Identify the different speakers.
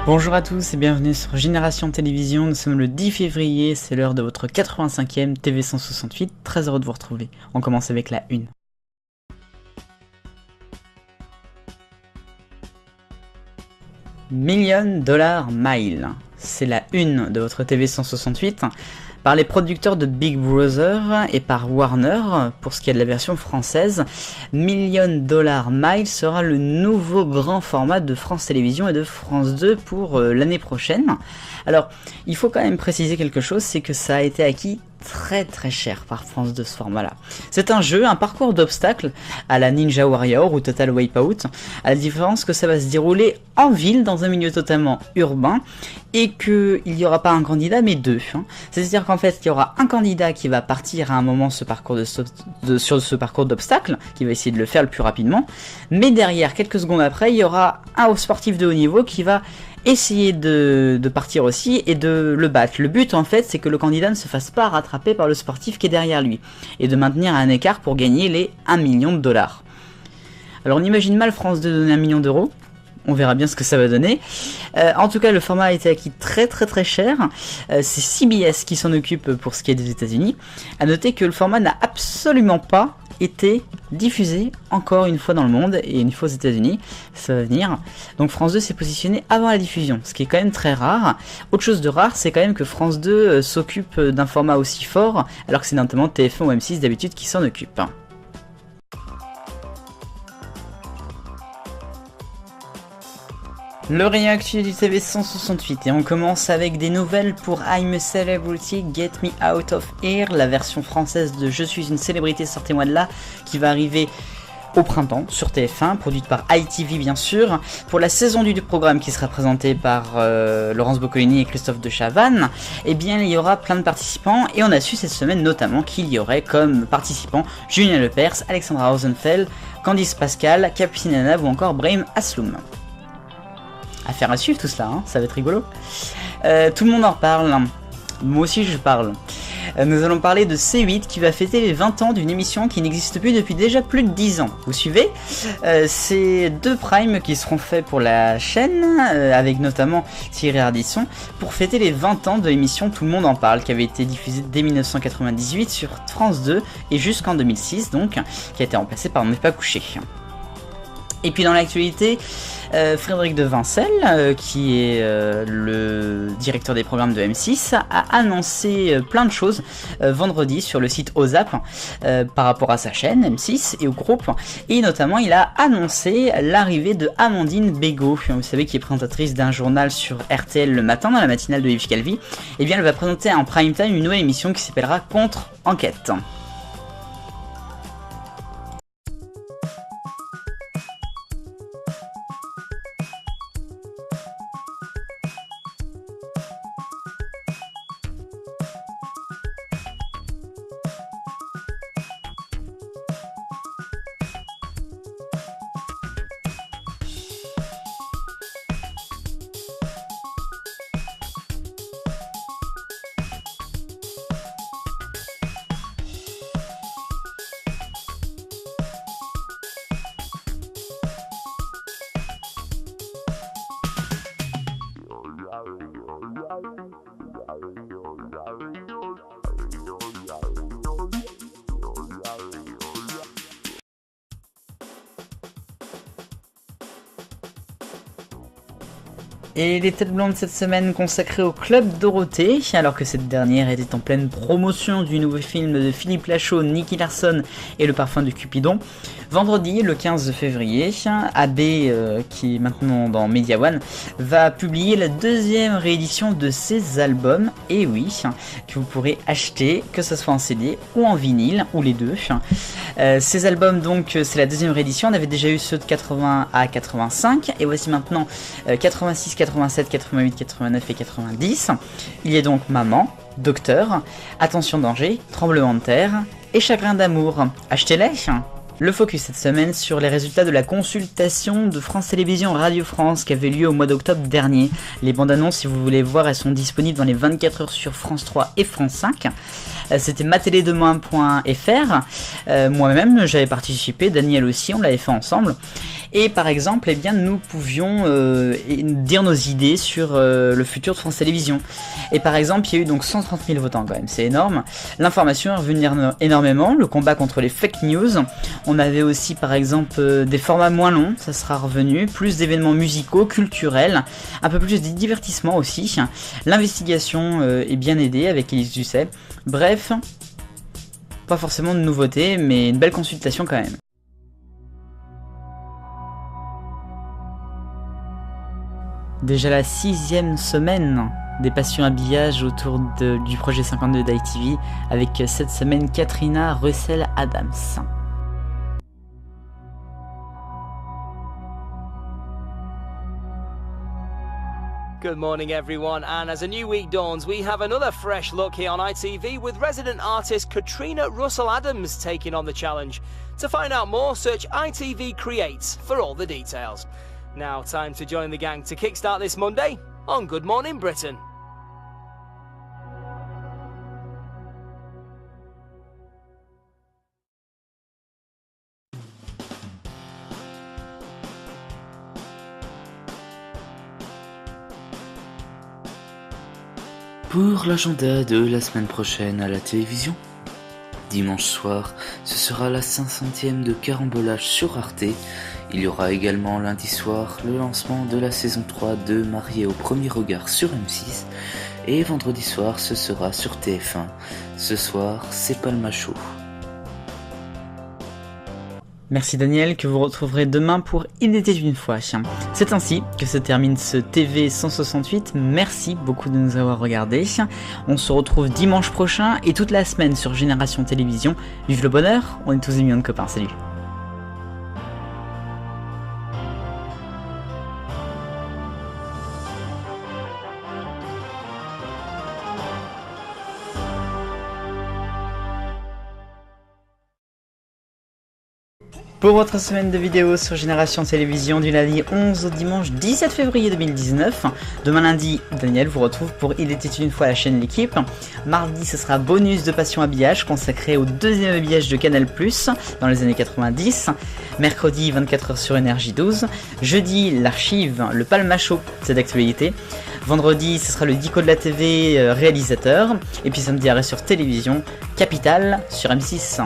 Speaker 1: Bonjour à tous et bienvenue sur Génération Télévision, nous sommes le 10 février, c'est l'heure de votre 85e TV 168, très heureux de vous retrouver. On commence avec la 1. $1 000 000 Mile, c'est la 1 de votre TV 168, par les producteurs de Big Brother et par Warner, pour ce qui est de la version française. $1 000 000 Mile sera le nouveau grand format de France Télévisions et de France 2 pour l'année prochaine. Alors, il faut quand même préciser quelque chose, c'est que ça a été acquis très cher par France 2 ce format là. C'est un jeu, un parcours d'obstacles à la Ninja Warrior ou Total Wipeout, à la différence que ça va se dérouler en ville dans un milieu totalement urbain et qu'il n'y aura pas un candidat mais deux. C'est-à-dire qu'en fait il y aura un candidat qui va partir à un moment sur ce parcours d'obstacles, qui va essayer de le faire le plus rapidement, mais derrière, quelques secondes après, il y aura un sportif de haut niveau qui va essayer de partir aussi et de le battre. Le but en fait c'est que le candidat ne se fasse pas rattraper par le sportif qui est derrière lui et de maintenir un écart pour gagner les $1 million. Alors on imagine mal France 2 donner $1 million, on verra bien ce que ça va donner. En tout cas le format a été acquis très cher, c'est CBS qui s'en occupe pour ce qui est des États-Unis. A noter que le format n'a absolument pas été diffusé encore une fois dans le monde et une fois aux États-Unis, ça va venir. Donc France 2 s'est positionné avant la diffusion, ce qui est quand même très rare. Autre chose de rare, c'est quand même que France 2 s'occupe d'un format aussi fort, alors que c'est notamment TF1 ou M6 d'habitude qui s'en occupent. Le rayon actuel du TV 168 et on commence avec des nouvelles pour I'm a Celebrity, Get Me Out of Here, la version française de Je suis une célébrité, sortez-moi de là, qui va arriver au printemps sur TF1, produite par ITV bien sûr, pour la saison 2 du programme qui sera présentée par Laurence Boccolini et Christophe de Chavannes. Eh bien il y aura plein de participants et on a su cette semaine notamment qu'il y aurait comme participants Julien Lepers, Alexandra Rosenfeld, Candice Pascal, Capucine Anav ou encore Brahim Asloum. Affaire à suivre tout cela, ça va être rigolo. Tout le monde en parle, moi aussi je parle. Nous allons parler de C8 qui va fêter les 20 ans d'une émission qui n'existe plus depuis déjà plus de 10 ans. Vous suivez? C'est 2 primes qui seront faits pour la chaîne, avec notamment Thierry Ardisson, pour fêter les 20 ans de l'émission Tout le monde en parle, qui avait été diffusée dès 1998 sur France 2 et jusqu'en 2006 donc, qui a été remplacée par On n'est pas couché. Et puis dans l'actualité, Frédéric de Vincel, qui est le directeur des programmes de M6, a annoncé plein de choses vendredi sur le site OZAP par rapport à sa chaîne M6 et au groupe. Et notamment, il a annoncé l'arrivée de Amandine Bégaud, vous savez, qui est présentatrice d'un journal sur RTL le matin dans la matinale de Yves Calvi. Et bien, elle va présenter en prime time une nouvelle émission qui s'appellera Contre-Enquête. Et les têtes blondes cette semaine consacrées au Club Dorothée, alors que cette dernière était en pleine promotion du nouveau film de Philippe Lachaud, Nicky Larson et Le Parfum de Cupidon. Vendredi, le 15 février, AB, qui est maintenant dans Media One, va publier la 2e réédition de ses albums, et oui, que vous pourrez acheter, que ce soit en CD ou en vinyle, ou les deux. Ces albums, donc, c'est la 2e réédition, on avait déjà eu ceux de 80 à 85, et voici maintenant 86, 87, 88, 89 et 90. Il y a donc Maman, Docteur, Attention danger, Tremblement de terre et Chagrin d'amour. Achetez-les! Le focus cette semaine sur les résultats de la consultation de France Télévisions Radio France qui avait lieu au mois d'octobre dernier. Les bandes annonces, si vous voulez voir, elles sont disponibles dans les 24 heures sur France 3 et France 5. C'était matélé-demain.fr. Moi-même, j'avais participé, Daniel aussi, on l'avait fait ensemble. et par exemple, eh bien, nous pouvions dire nos idées sur le futur de France Télévisions. Et par exemple, il y a eu donc 130 000 votants quand même, c'est énorme. L'information est revenue énormément, le combat contre les fake news. On avait aussi par exemple des formats moins longs, ça sera revenu, plus d'événements musicaux, culturels, un peu plus de divertissement aussi. L'investigation est bien aidée avec Élise Lucet. Bref, pas forcément de nouveautés, mais une belle consultation quand même. Déjà la 6e semaine des passions habillage autour du projet 52 d'ITV, avec cette semaine Katrina Russell-Adams.
Speaker 2: Good morning everyone, and as a new week dawns, we have another fresh look here on ITV with resident artist Katrina Russell-Adams taking on the challenge. To find out more, search ITV Creates for all the details. Now time to join the gang to kickstart this Monday on Good Morning Britain.
Speaker 3: Pour l'agenda de la semaine prochaine à la télévision, dimanche soir, ce sera la 500e de Carambolage sur Arte. Il y aura également lundi soir le lancement de la saison 3 de Marié au premier regard sur M6. Et vendredi soir, ce sera sur TF1. Ce soir, c'est Palma Show.
Speaker 1: Merci Daniel, que vous retrouverez demain pour Il était une fois. C'est ainsi que se termine ce TV 168. Merci beaucoup de nous avoir regardés. On se retrouve dimanche prochain et toute la semaine sur Génération Télévision. Vive le bonheur, on est tous des millions de copains. Salut. Pour votre semaine de vidéos sur Génération Télévision du lundi 11 au dimanche 17 février 2019. Demain lundi, Daniel vous retrouve pour Il était une fois la chaîne L'équipe. Mardi, ce sera bonus de Passion Habillage consacré au deuxième habillage de Canal+, dans les années 90. Mercredi, 24h sur Énergie 12. Jeudi, l'archive, le Palma Show, c'est d'actualité. Vendredi, ce sera le Dico de la TV réalisateur. Et puis samedi, arrêt sur télévision, Capital sur M6.